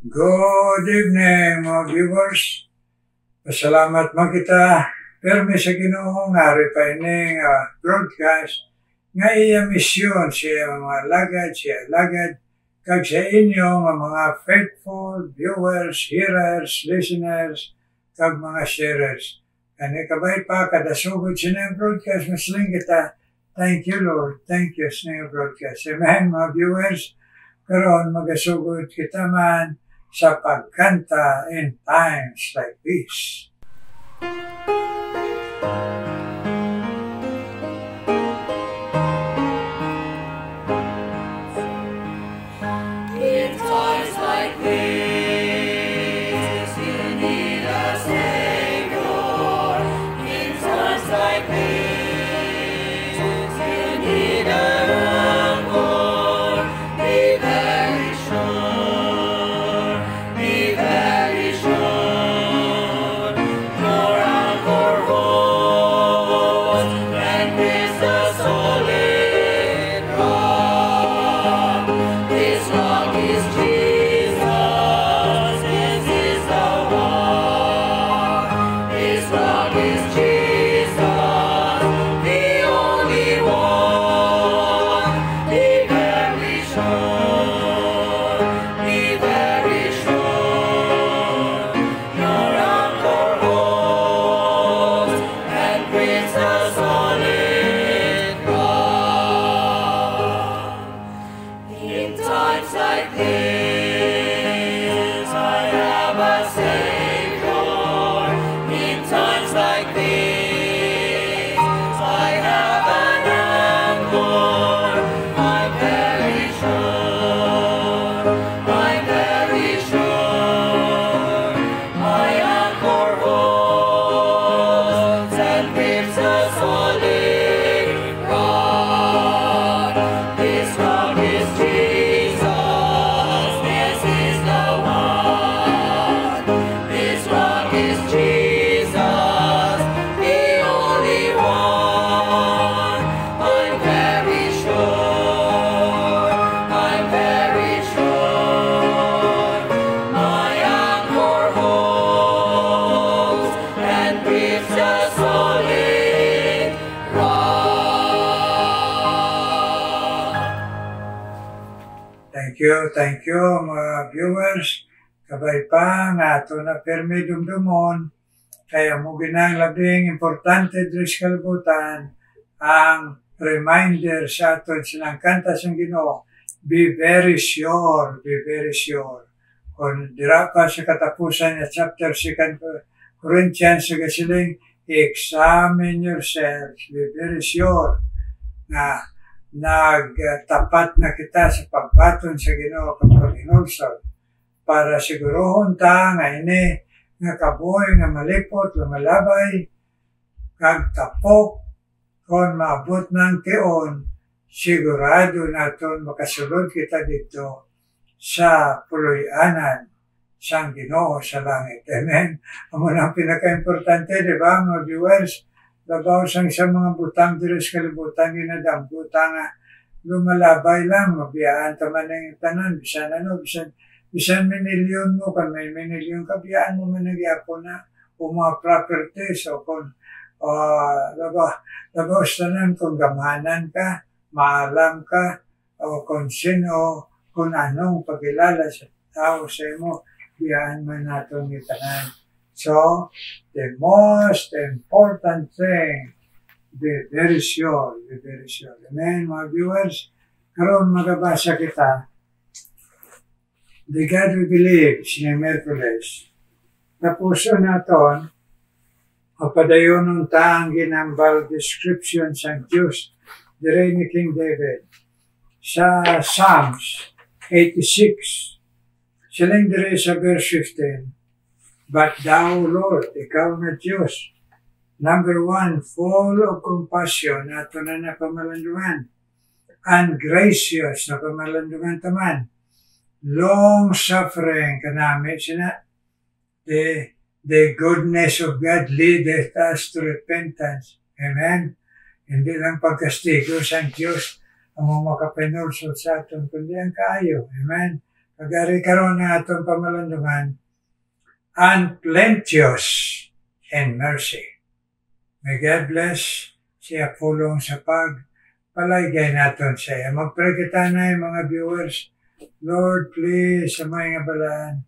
Good evening mga viewers. Pasalamat man kita permi sa Ginoo nga refining broadcast nga iya misyon siya mga alagad kag sa inyo nga mga faithful viewers, hearers, listeners kag mga sharers. Kani kabay pa kada sugod sa broadcast masling kita. Thank you Lord. Thank you sa broadcast. Amen mga viewers. Karon magasugod kita man sa pagkanta in times like this. In times like this, you need a Savior. In times like this, you need a anchor. Be very sure. Be very sure. Your anchor holds and is a solid rock. This rock is Jesus. This is the rock. This rock is Jesus, the only one. Be very sure. Be very sure. Your anchor holds and brings a solid rock. In times like this, I have a Savior. In times like this, I have an anchor. I'm very sure. I'm very sure. My anchor holds and grips a solid rock. This rock is Jesus. This is the one. This rock is Jesus, the only one. I'm very sure. I'm very sure. My anchor holds and grips a solid rock. Thank you mga viewers. Kabay pa nga ito na permi dumdumon. Kaya mo ginang labing importante diri sa kalibutan ang reminder sa aton silang kanta sa Ginoo. Be very sure, be very sure. Kung dira pa sa katapusan ng chapter 2 Corinthians sa gasiling, examine yourselves, be very sure na nagtapat na kita sa pagbaton sa Ginoo kapag hinulsol para sigurohon ta nga ini nga kabuhi nga malipot, lumalabay, kag tapok kon maabot ng tion, sigurado naton makasulod kita dito sa puloy-anan sang Ginoo sa langit. Amen. Amo na ang pinaka-importante, di ba, mga viewers? Labaw sang sa mga butang diri sa kalibutan ginadamgo ta nga lumalabay lang, mabiyaan ta man ang tanan, bisan minilyon mo, kung may minilyon ka, biyaan mo man nagyapo na o mga properties o kung labaw sa tanan kung gamanan ka, maalam ka, o kung sino, kung anong pagkilala sa tao sa imo, biyaan man natong itanan. So, the most important thing, be very sure, be very sure. Amen, mga viewers. Karon magabasa kita. The God we believe, siya Merkules. Tapuso naton, mapadayon ng taang ginambal description sa Diyos, dire ni King David. Sa Psalms 86, silang dire sa verse 15, But thou, Lord, ikaw na Diyos, number 1, full of compassion, ato na napamalandungan, and gracious, napamalandungan taman, long-suffering, kanami sina, the goodness of God leadeth us to repentance. Amen. Hindi lang pagkastigo sa Diyos ang mga makapanulsol sa aton, kundi ang kaayo. Amen. Pagari karon nga atong pamalandungan, and plenteous in mercy. May God bless siya pulong sa pagpalaygay naton siya. Magpray kita na mga viewers. Lord, please, sa mga balaan,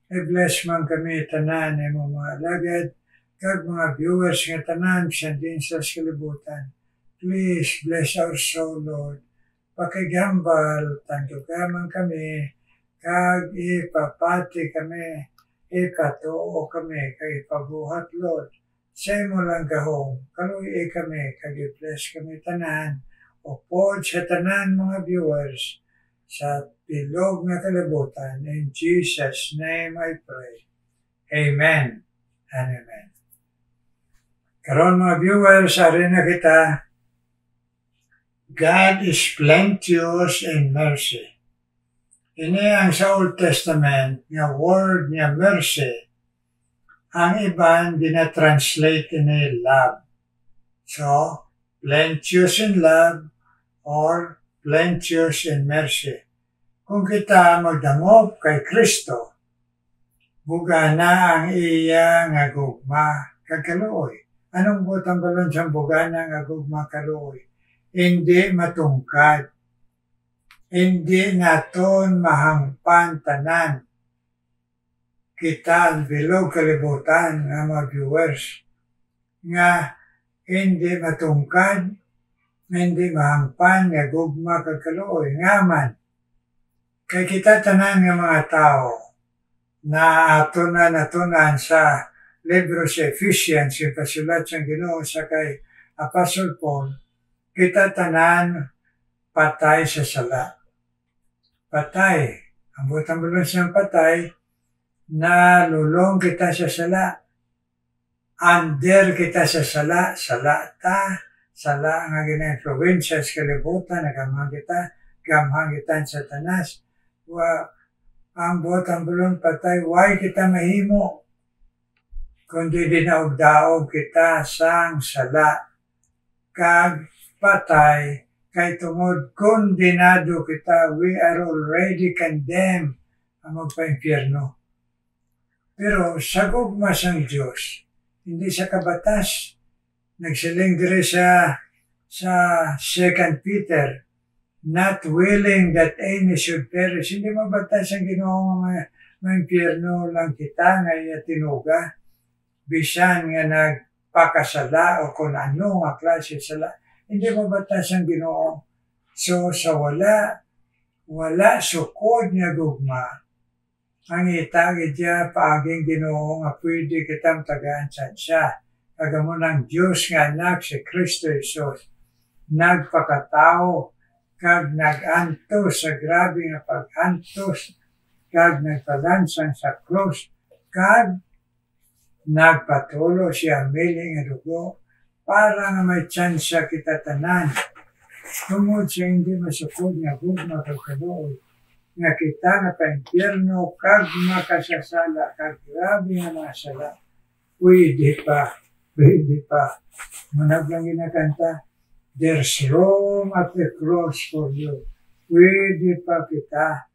i-bless man kami tanan mga alagad, kag mga viewers nga tanan siya din sa kalibutan. Please, bless our soul, Lord. Pakigambal, tandugaman kami, kag ipapati kami, ipatuo kami, kag ipabuhat, Lord. Sa mo lang gahong, kaluwi kami, kag i-bless kami tanan, upod sa tanan mga viewers, sa bilog na kalibutan. In Jesus' name I pray. Amen and amen. Karon mga viewers, ari na kita, God is plenteous in mercy. Ini ang sa Old Testament, nga word nga mercy, ang iban dinatranslate ini love. So, plenteous in love or plenteous in mercy. Kung kita magdangop kay Kristo, buga na ang iya nga gugma kagkaluoy. Anong butang balon siyang buga na nga gugma kaluoy? Hindi matungkad. Hindi naton mahangpan tanan. Kita ang bilog kalibutan ng mga viewers nga hindi matungkad, hindi mahangpan nga gugma kagkaluoy. Ngaman, kay kita tanan nga mga tao na ato na natunan sa libro sa Ephesians, yung pasulat sa Ginoo sa kay Apostle Paul, kita tanan patay sa sala. Patay. Ang butang bulon siyang patay, na lulong kita sa sala. Under kita sa sala. Sala ta. Sala nga gina-influensya sa kalibutan. Nagamang kita. Gamhang kita sa tanas. Ang butang bulon patay. Why kita mahimo? Kundi dinaog-daog kita sang sala. Kag patay, kay tungod kondenado kita, we are already condemned ang magpa-impyerno. Pero sa gugma sang Diyos, hindi sa kabatas, nagsiling diri sa 2 Peter, not willing that any should perish. Hindi mabatas ang Ginoo nga impyerno lang kita nga tinuga, bisan nga nagpakasala o kung ano nga klase sala. Hindi mabatas ang Ginoo. So, sa wala sukod nga gugma, ang itagi diya paaging Ginoo nga pwede kitang tagaan siya. Kagamo ng Diyos nga anak si Kristo Jesus, nagpakatao, kag nag-antos sa grabe nga pag-antos, kag nagpalansang sa krus, kag nagpatulo siya miling nga dugo, para nga may tsansya kita tanan. Tungod siya hindi masukod nga gugma kagkaluoy, nga kita nga pa-impyerno, kag makasasala, kag grabe nga mga sala. Pwede pa. Manag lang ginakanta, there's room at the cross for you. Pwede pa kita.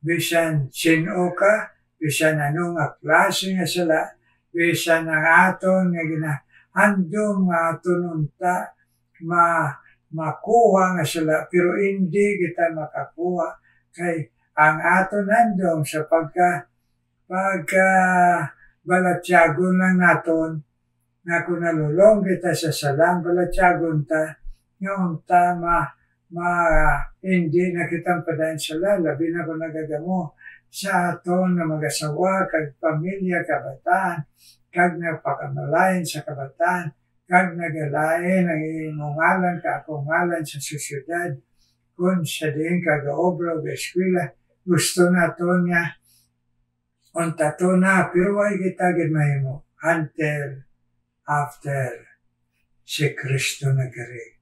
Bisan sino ka, bisan ano nga klase nga sala, bisan ang aton nga handong nga tununta makuha nga sila, pero hindi kita makakuha kay ang aton handong sa pagka balatyagon lang naton nga kung nalulong kita sa salang balatyagon ta yung ta hindi na kitang padayon sala, labi na kung nagagamo sa aton na mag-asawa kag pamilya kabataan, kag nagpakamalayan sa kabataan, kag nagalain ang imungalan kaakungalan sa sosyedad, kung siya din kagaobra o eskwela, gusto na to niya, unta to na, pero ay kita gimahimo, until after si Kristo nagari.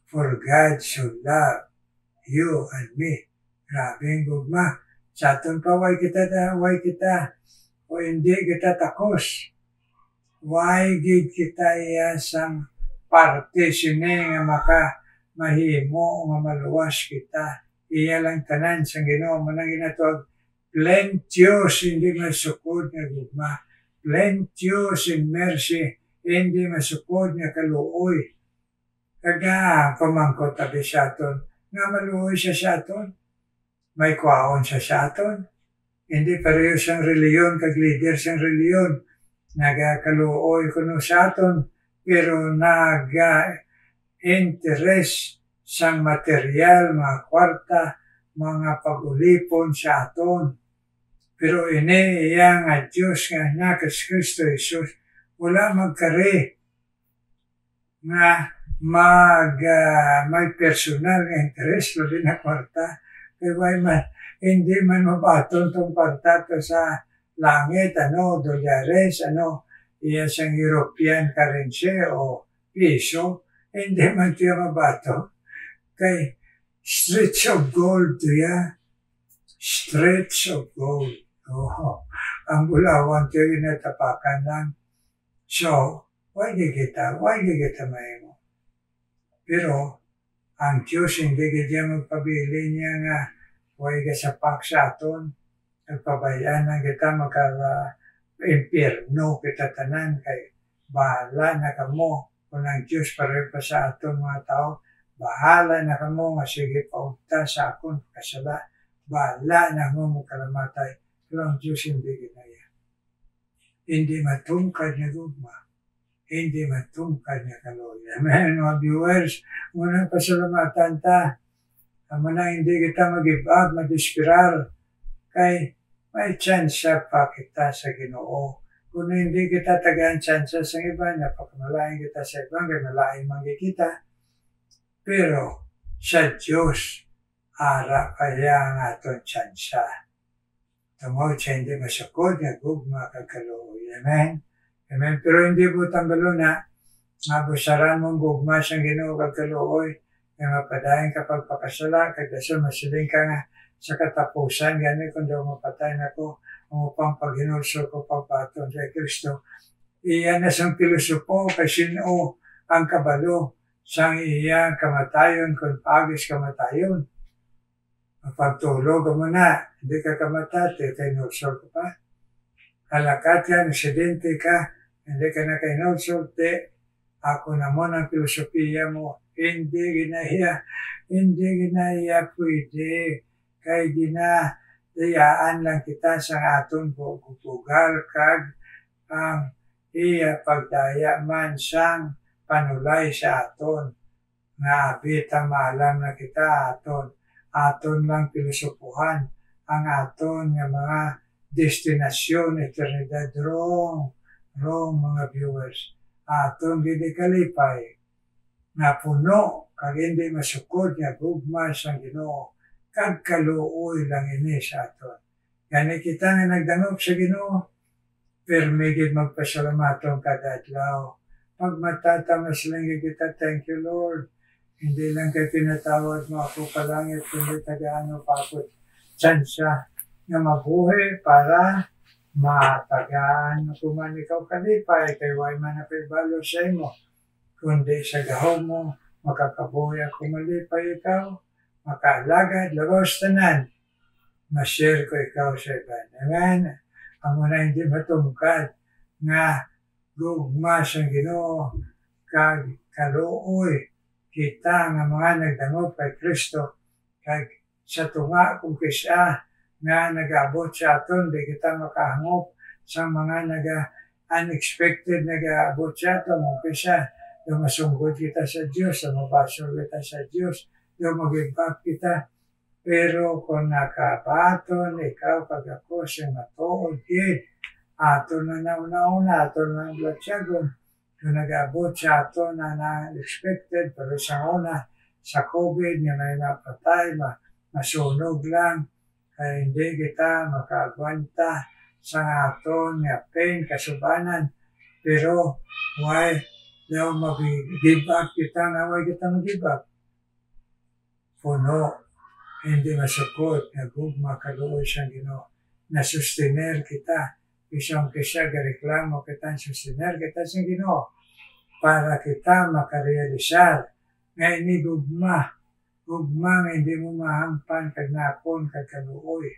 For God so loved you and me. Grabing gugma. Sa aton pa, way kita, o hindi kita takos. Why gid kita isang parte sini nga mahimo nga maluwas kita. iya lang tanan sa Ginoo manang ginatawag plenteous hindi masukod nga gugma, plenteous in mercy hindi masukod nga kaluoy. Kaga pamangkot tabi sa aton nga maluoy siya sa aton, may kwaon siya sa aton. Hindi pareho siyang reliyon kag leader siyang reliyon. Nagakaluoy kuno sa aton pero naga-interest sang material, mga kwarta, mga pag-ulipon sa aton. Pero ini iya nga Diyos nga anak as Kristo Jesus wala magkari nga may personal nga interest labi na kwarta. Kaya hindi man mabaton tong kwarta to sa langit, dolyares, iya siyang European currency o piso, hindi man tiya mabato. Kay streets of gold tiya, streets of gold. Ang bulawan tiya ginatapakan lang. So, why kita mahimo? Pero, ang Diyos hindi kita magpabili niya nga huwag kasapak sa aton. Nagpabayaan na kita impierno kita tanan kay bahala na kamo kung ang Diyos pareho pa sa aton mga tao. Bahala na kamo nga sige paugta sa akong kasala. Bahala na kamo magkalamatay. Pero ang Diyos hindi ginaya. Hindi matungkad na gugma. Hindi matungkad na kaluoy. Amen, mga viewers. Unang pasalamatan ta. Muna hindi kita mag-give up, madispiral. Kay may chance pa kita sa Ginoo. Kung hindi kita tagaan chance sa iba, napakamalain kita sa ibang, malain kita. Pero sa Diyos, ara kaya ang aton chance. Tungod siya hindi masukod, nagugma kagkaluoy. Amen? Amen. Pero hindi po tambalo na, mabusaran mong gugma siyang Ginoo kagkaluoy, nga mapadayon kapag pakasala, kagdason masiling ka nga sa katapusan, gani kung daw mapatay na ko, upang paghinulso ko pagpaton sa Kristo. Iyan na sang pilosopo, kasi sino ang kabalo, sang iya kamatayon, kung pagis kamatayon. Pagtulog mo na, hindi ka kamatate, kainulso ko pa. Kalakat yan, aksidente ka, hindi ka na kainulso, ako naman ang filosofiya mo, hindi ginaya pwede, kay ginayaan lang kita sa aton bugal kag ang iya pagdaya man siyang panulay sa aton, nga abita maalam na kita aton lang filosofuhan, ang aton nga mga destinasyon, eternidad, wrong mga viewers. Aton gini kalipay nga puno kag hindi masukod nga gugma sang Ginoo kag kaluoy lang ini sa aton. Gani kita nga nagdangop sa Ginoo, permi gid magpasalamaton kada adlaw. Pag matatamas lang kita, thank you Lord. Hindi lang kay pinatawad mo ako palangit, kundi tagaano pa ako tsansya nga mabuhi para matagaan kung man ikaw kalipay, kay way man na pibalo sa imo. Kundi sa gahom mo, makakabuhi ako malipay ikaw, makaalagad, labaw tanan, ma-share ko ikaw sa iban. Amen? Amo na hindi matungkad nga gugma sa Ginoo kag kaluoy kita nga mga nagdangop kay Kristo kag sa tunga kung kisa nga nag-abot sa aton, di kita makahangop sa mga unexpected nag-abot sa aton, kung kisa yung masunggod kita sa Diyos, mabasol kita sa Diyos, yung mag-imbap kita. Pero kung nakabaton, ikaw pag ako siya matuod, aton na nauna, aton na blatsagon, kung nag-abot sa aton na unexpected, pero sa una, sa COVID, nga may napatay, masunog lang, kaya hindi kita makagwanta sa aton nga pain, kasubanan. Pero why daw mag-give up kita nga why kita mag-give up? Puno, hindi masukot, nagugma kaluoy siyang Ginoo. Nasustener kita, isang kisa gareklamo kita, sustener kita sa Ginoo para kita makarealisar nga inigugma ugma hindi mo mahampan kag napon kag kaluoy.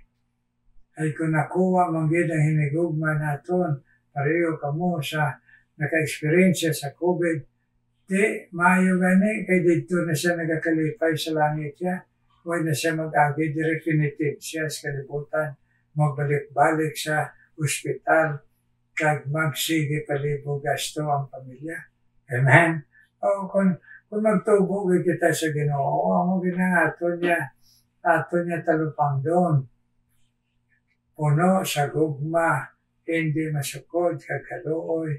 Ay kung nakuha man gyud ang hinigugma naton, pareho kamo sa naka-experience sa COVID, di maayo gani kay dito na siya nagakalipay sa langit niya. Huwag na siya mag-agi, definitive siya sa kalibutan, magbalik-balik sa ospital, kag magsige palibog gasto ang pamilya. Amen? O kung magtubo kita sa Ginoo, amo ginangaton niya talupang doon. Puno sa gugma, hindi masukod kag kaluoy,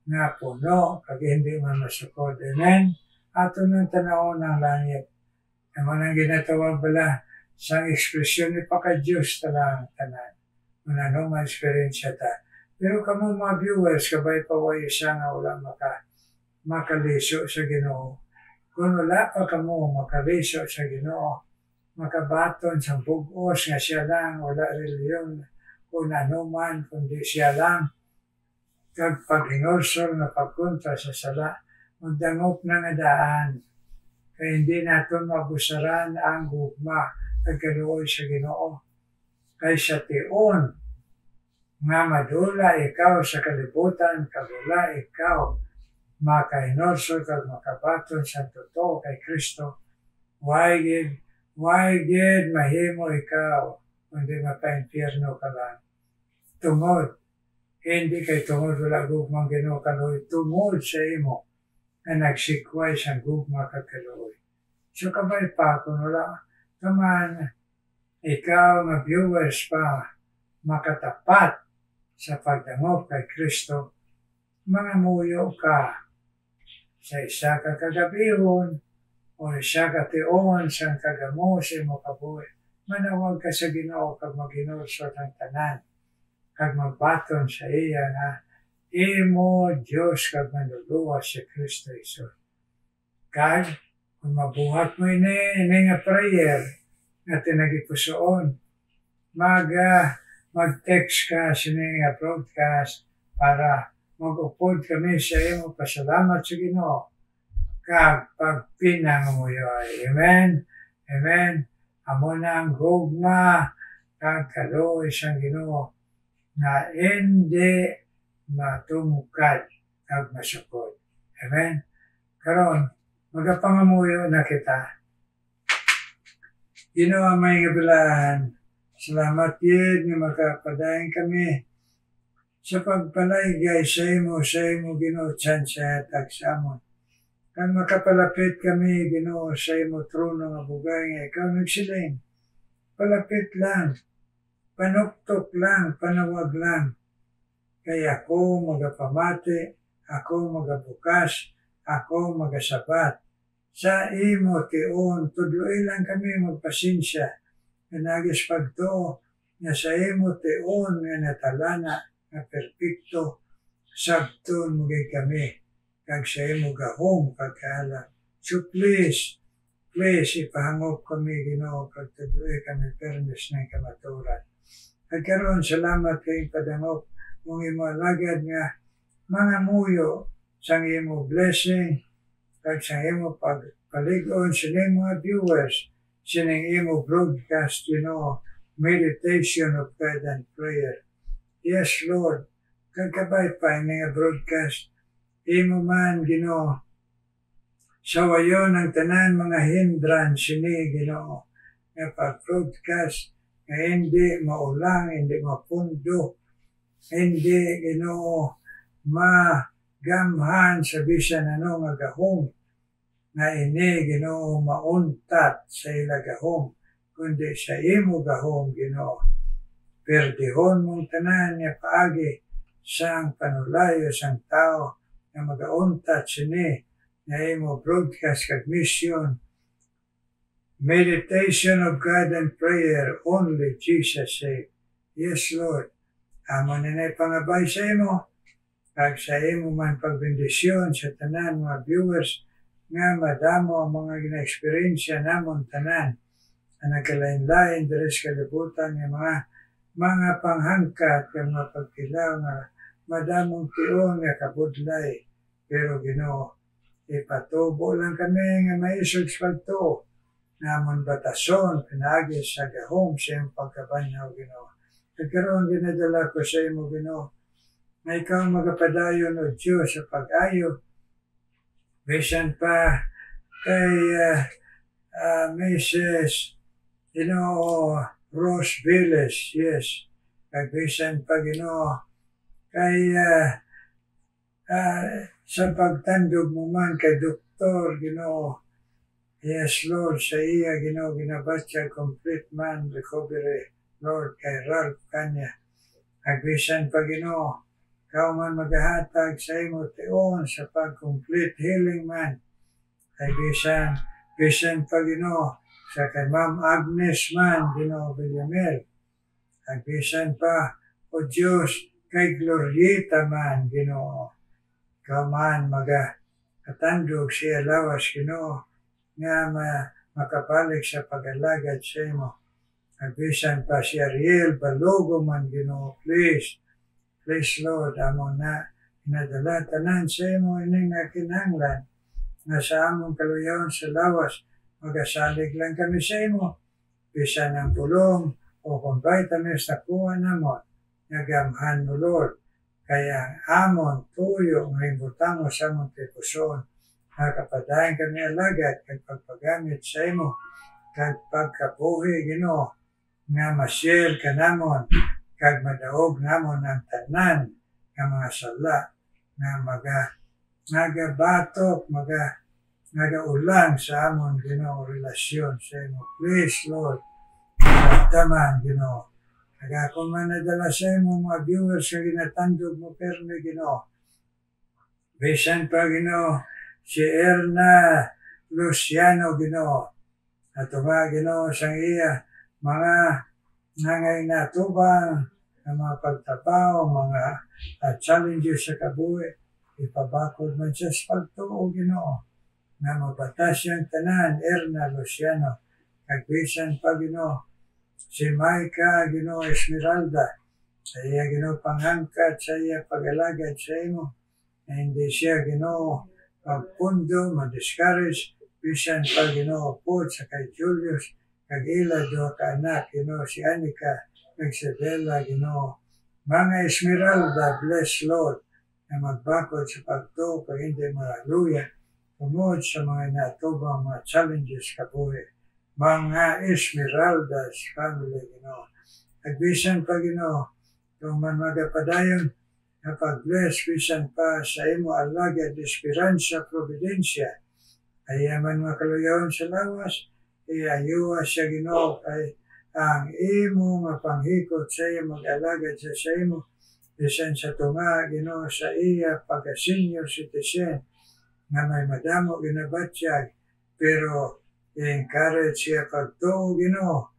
nga puno kag hindi man masukod. Amen? Ato ng tanaw ng langit. Naman ang ginatawag bala sa ekspresyon ni paka-Diyos talang tanan. Kung anong ma-experience ta. Pero kamo mga viewers, kabay paway siya nga wala makalisyo sa Ginoo. Kung wala pa kamo makalisyo sa Ginoo, makabaton sa bugos nga siya lang, wala reliyon, kung ano man, kundi siya lang. Kag pag-ingorsol na pagkontra sa sala, magdangop na nga daan. Kaya hindi natin mabusaran ang gugma at kaluoy sa Ginoo. Kaya sa tion, nga madula ikaw sa kalibutan, kagula ikaw, makainorsol kag makabaton sa totoo kay Kristo. Why gid mahimo ikaw, kundi mapa-impyerno ka lang. Tungod, hindi kay tungod wala gugmang Ginoo kaluoy, tungod sa imo na nagsikway sa gugma kag kaluoy. So kabay pa kung wala kaman ikaw nga viewers pa makatapat sa pagdangop kay Kristo, mga muyo ka sa isa ka kagabihon o isa ka tion sa kagamo sa imo kabuhi. Manawag ka sa Ginoo kag mag-inorsot ang tanan kag magbaton sa iya nga imo Dios kag manluluwas si Kristo Hesus. Kag kung mabuhat mo ini nga prayer nga tinagipusoon, mag-text ka sini nga broadcast para mag-upod kami sa imo pasalamat sa Ginoo kag pagpinang mo yoy. Amen? Amen? Amo na ang gugma kag kaluoy sa Ginoo na hindi matumukad kag masukod. Amen? Karon, magapangamuyo na kita. Ginoo may gabilan. Salamat yun nga makapadayon kami sa pagpalaygay sa imo Ginoo tsansya at agsamon. Kang makapalapit kami Ginoo sa imo trono nga bugay nga ikaw nagsiling. Palapit lang, panuktok lang, panawag lang. Kaya ako magapamati, ako magabukas, ako magasabat. Sa imo tion, tudloy lang kami magpasensya. Nagis pagto nga sa imo tion nga natalana nga perpekto sabton mugay kami kag sa imo gahom kagkaalam. So please ipahangop kami Ginoo kag tudloy kami permis ng kamaturan. Karon salamat kay padangop mong imo alagad nga mga muyo sa imo blessing kag sa imo pagpalig-on sa mga viewers sining imo broadcast, meditation of God and prayer. Yes, Lord, kagkabay pa nga broadcast, imo man, Ginoo, sawayon ang tanan mga hindran sini, Ginoo, nga pag-broadcast, nga hindi maulang, hindi mapundo, hindi, Ginoo, magamhan sa bisan nga gahom, nga ini Ginoo mauntat sa ila gahom, kundi sa imo gahom Ginoo. Perdihon mong tanan nga paagi sang panulayo sang tao nga magauntat sini nga imo broadcast kag mission. Meditation of God and prayer, only Jesus save. Yes, Lord. Amo na pangabay sa imo, kag sa imo man pagbendisyon sa tanan mga viewers nga madamo ang mga gina-experiensya namon tanan na nagkalain-lain diri sa kalibutan ng mga panghangkat ng mga pagkilaw nga madamong tion nga kabudlay. Pero Ginoo, ipatubo lang kami nga maisog sa pagtuo namon batason pinagi sa gahom sa iyong pagkabanhaw, Ginoo. Nagkaroon ginadala ko sa imo, Ginoo, na ikaw magapadayon o Diyos sa pag-ayo. Bisan pa kay Mrs. Ginoo Rose Viles, yes. Bisan pa, Ginoo, kay sa pagtandog mo man kay Doktor, Ginoo. Yes, Lord, sa iya, Ginoo, ginabatya complete man recovery, Lord, kay Ralph kanya. Bisan pa, Ginoo, ikaw man maghahatag sa imo tion sa pag-complete healing man. Bisan pa, Ginoo, sa kay Ma'am Agnes man, Ginoo Villamel. Bisan pa, o Diyos, kay Glorieta man, Ginoo. Ikaw man katandog siya lawas, Ginoo, nga makabalik sa pag-alagad sa imo. Bisan pa si Ariel Balogo man, Ginoo, please, Lord, amon na inadala tanan sa imo ining nakinahanglan nga sa among kaluyaon sa lawas, magasalig lang kami sa imo. Bisan ang pulong o kung vitamins na kuha namon, nagamhan mo, Lord, kaya amon tuyo ng butang mo sa among tipuson, nakapadayon kami alagad kag pagpagamit sa imo, kag pagkabuhi, Ginoo, nga masyel ka namon, kag madaog namon ang tanan nga mga sala, nga nagabatok, nagaulang sa amon, Ginoo, relasyon sa imo. Please, Lord, taman, Ginoo. Kaya kung man nadala sa imo mga viewers sa ginatandog mo perme, Ginoo. Bisan pa, Ginoo, si Erna Luciano, Ginoo. At Ginoo, sang iya, mga ngay natubang, mga pagtabaw, mga challenges sa kabuhi, ipabakod man siya sa pagtuo, Ginoo. Na mabatas yung tanan, Erna Luciano. Kagbisan pa, Ginoo, si Maika, Ginoo Esmeralda, sa iya, Ginoo, panghangkat, sa iya pag-alagad sa imo, na hindi siya, Ginoo, pagpundo, ma-discourage, bisan pa, Ginoo, po sa kay Julius, kag-ila, do ka anak, Ginoo, si Anika, Nagsabela, Ginoo, mga Esmeralda, bless, Lord, na magbakod sa pagtuo, pag hindi maluya, tungod sa mga natubang mga challenges kabuhi. Mga Esmeraldas family, Ginoo. Nagbisan pa, Ginoo, kung man magapadayon, na pag-bless, bisan pa sa imo alagad, Esperanza, Providencia, ay man makaluyaon sa lawas, ayuwa siya, Ginoo, kay ang imo nga panghikot sa iya mag-alagad sa imo, bisan sa tunga, Ginoo, sa iya pagka-senior citizen, nga may madamo ginabatyag, pero i-encourage siya pagtuo, Ginoo,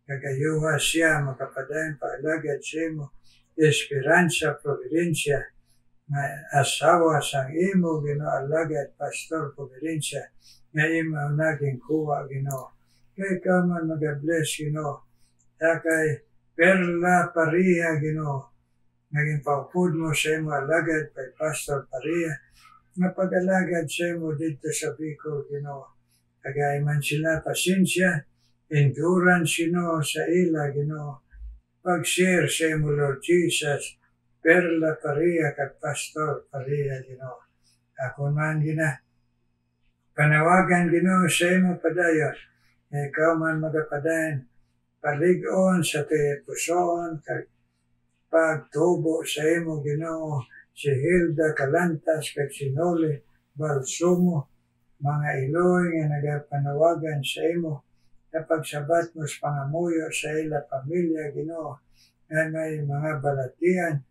kagayuha siya makapadayon paalagad sa imo, Esperanza, Providencia, na asawa sang imo, Ginoo, alagad, Pastor Providencia, nga imo naging kuha, Ginoo. Kay ka man mag-bless, Ginoo, kay Perla Paria, Ginoo, naging paupod mo sa imo alagad, kay Pastor Paria, nga pag-alagad sa imo dito sa Bicol, Ginoo. Kagaya man sila pasensya, endurance, Ginoo, sa ila, Ginoo. Pag-share sa imo, Lord Jesus, Perla Paria kag Pastor Paria, Ginoo. Ako man panawagan, Ginoo, sa imo padayon, ikaw man magapadayon, palig-on sa puson, kag pagtubo sa imo, Ginoo, si Hilda Calantas, kag si Noli Balsumo, mga Iloy nga nagapanawagan sa imo, kapag sabat mo sa pangamuyo sa ila pamilya, Ginoo, nga may mga balatian,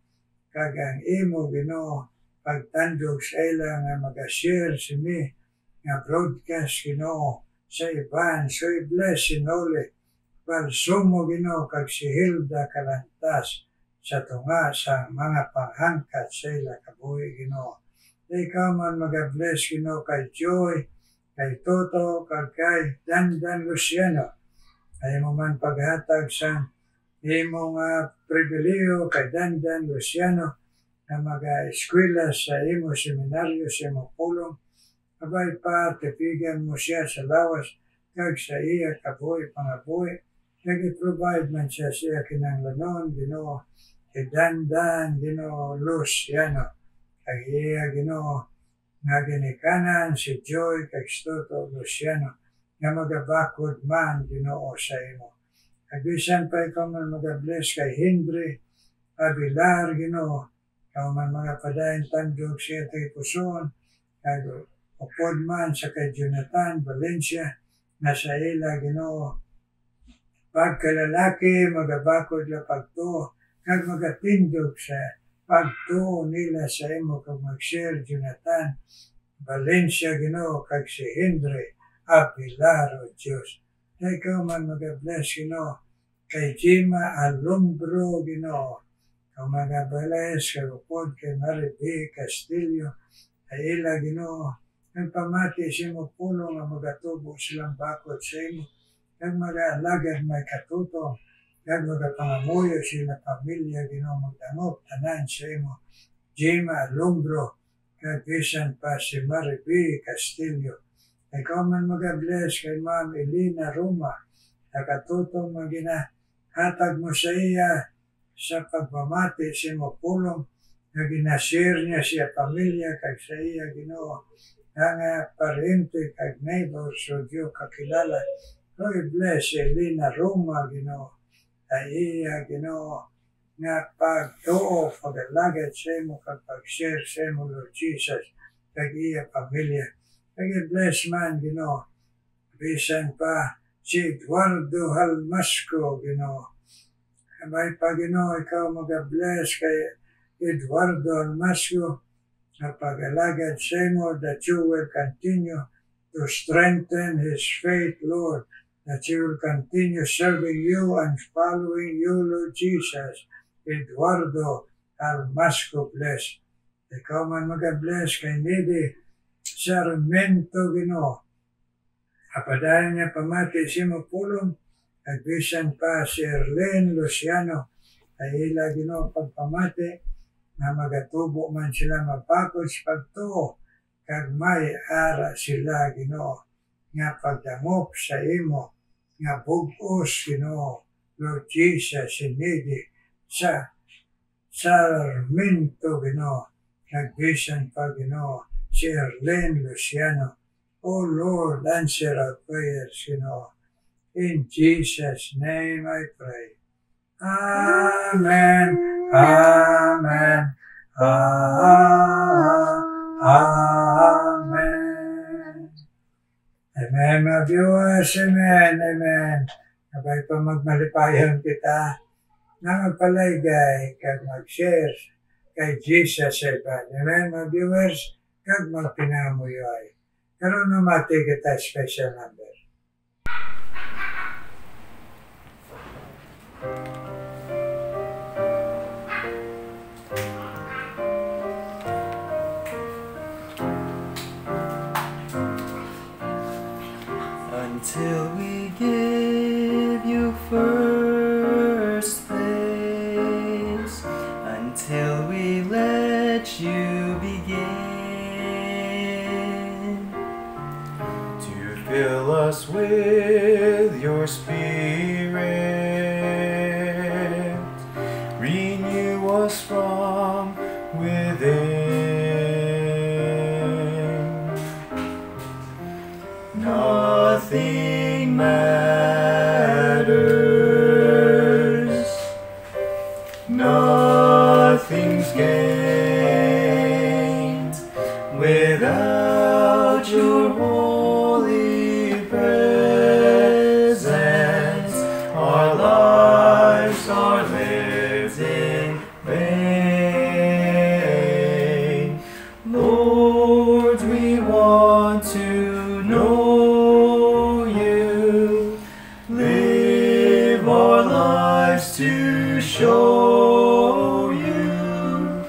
kag ang imo, Ginoo, pagtandog sa ila nga mag-share si mi, nga broadcast, Ginoo, sa iban, so i-bless si Noli Balsumo, Ginoo, kag si Hilda Calantas, sa tunga sa mga panghangkat sa ila kabuhi, Ginoo. Ikaw man mag-bless, Ginoo, kay Joy, kay Toto, kag kay Dandan Luciano. Ay mo man paghatag sa imong pribiliyo kay Dandan Luciano na mag-eskwela sa imo seminaryo, sa imo pulong. Abay pa, tipigan mo siya sa lawas, kag sa iya kabuhi pangabuhi, kag i-provide man siya kinahanglanon, Ginoo, kay Dandan, Ginoo, Luciano, kag iya, Ginoo, nga ginikanan si Joy kag Stoto Luciano, nga magabakod man, Ginoo, sa imo. Kag bisan pa ikaw man magabless kay Henry Abilar, Ginoo, ikaw man mga padayon tandog siya kay Puson, kag upod man sa kay Jonathan Valencia, na sa ila, Ginoo, pagkalalaki, magabakod la pagtuo, kag magatindog sa pagtuo nila sa imo, kag mag-share Jonathan Valencia, Ginoo, kag si Henry Abilar, o Diyos. Na ikaw man magabless, Ginoo, kay Jima Alumbro, Ginoo, ikaw magabless, kag upod kay Mariby Castillo, kay ila, Ginoo, ang pamati sa imo pulo nga magatubo silang bakod sa imo, kag mag-aalagad may katutong, kag magapangamuyo sila pamilya, Ginoo, magdangop tanan sa imo. Jima Alumbro, kag bisan pa si Mariby Castillo. Ikaw man magabless kay Ma'am Elena Roma, na katutong maginahatag mo sa iya sa pagpamati sa imo pulong, na ginashare niya siya pamilya, kag sa iya, Ginoo, nga pariente kag neighbor so Diyo kakilala. So i-bless Elena Roma, Ginoo, ay iya, Ginoo, nga pagtuo, pag-alagad sa imo, kag pag-share sa imo, Lord Jesus, kag iya pamilya. Kag i-bless man, Ginoo, bisan pa si Eduardo Halmasco, Ginoo. May pa, Ginoo, ikaw mag-bless kay Eduardo Halmasco, na pag-alagad sa imo, that you will continue to strengthen his faith, Lord, that you will continue serving you and following you, Lord Jesus. Eduardo Halmasco, bless. Ikaw man mag-bless kay Nidi Sarmiento, Ginoo. Kapadayon niya pamati sa imo pulong, at bisan pa si Erlen Luciano, ay ila, Ginoo, pagpamati, na magatubo man sila mapakod sa pagtuo, kag may ara sila, Ginoo, nga pagdangop sa imo, nga bugos, Ginoo, Lord Jesus, sinidi sa Sarmiento, Ginoo, kag bisan pa, Ginoo, si Erlen Luciano. O Lord, answer our prayers, Ginoo. In Jesus' name I pray. Amen. Amen. Amen. Amen, mga viewers. Amen. Amen. Sabay pa magmalipayan kita na magpalaygay kag mag-share kay Jesus sa iba. Amen, mga viewers. Kag magpinamuyoy. Karoon na mati kita special number. Until we give you first place, until we let you begin to fill us with your Spirit, renew us from within. Nothing matters, nothing's gained without your holy presence. Our lives are lived in vain. Lord, we want to know to show you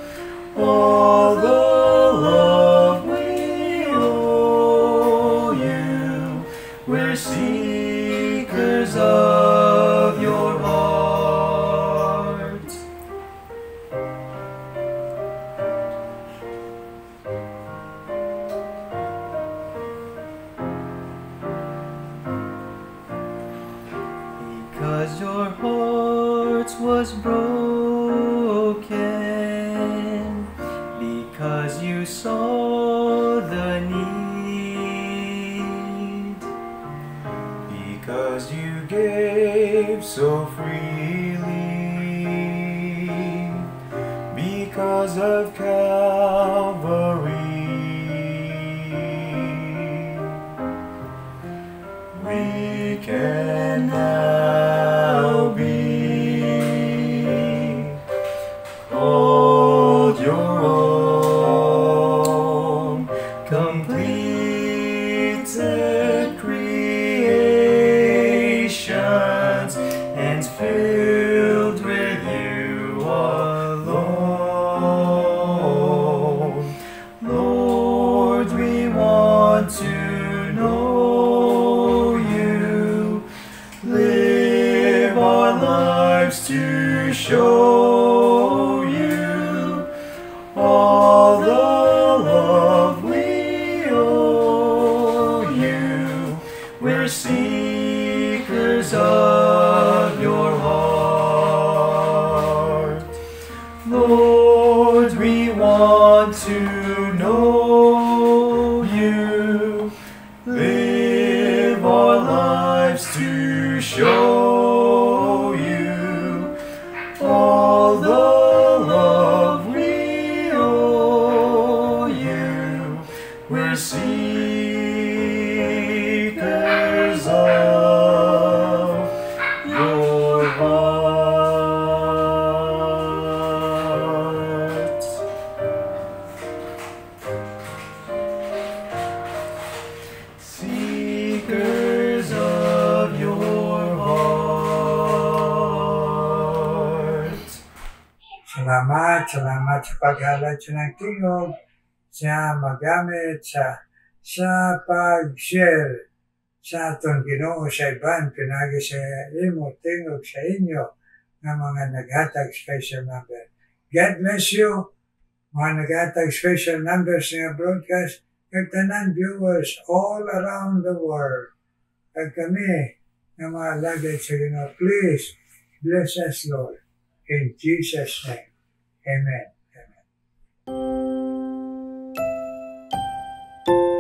because of Calvary. We can now be called your own, completed creations, and filled with you alone. Lord, we want to know you, live our lives to show you all the love we owe you. We're seekers of your heart. Lord, we want to know you, live our lives to show you all the love we owe you. We're seekers of your heart. Seekers of your heart. Salamat sa paghalat siya ng tingog, siya magamit sa pag-share sa atong Ginoo sa iban, pinagi sa imo, tingog sa inyo ng mga naghatag special number. God bless you, mga naghatag special numbers nga broadcast, kagtanan viewers all around the world. Kag kami ng mga lagay sa Ginoo, please bless us, Lord. In Jesus' name, amen. Amen.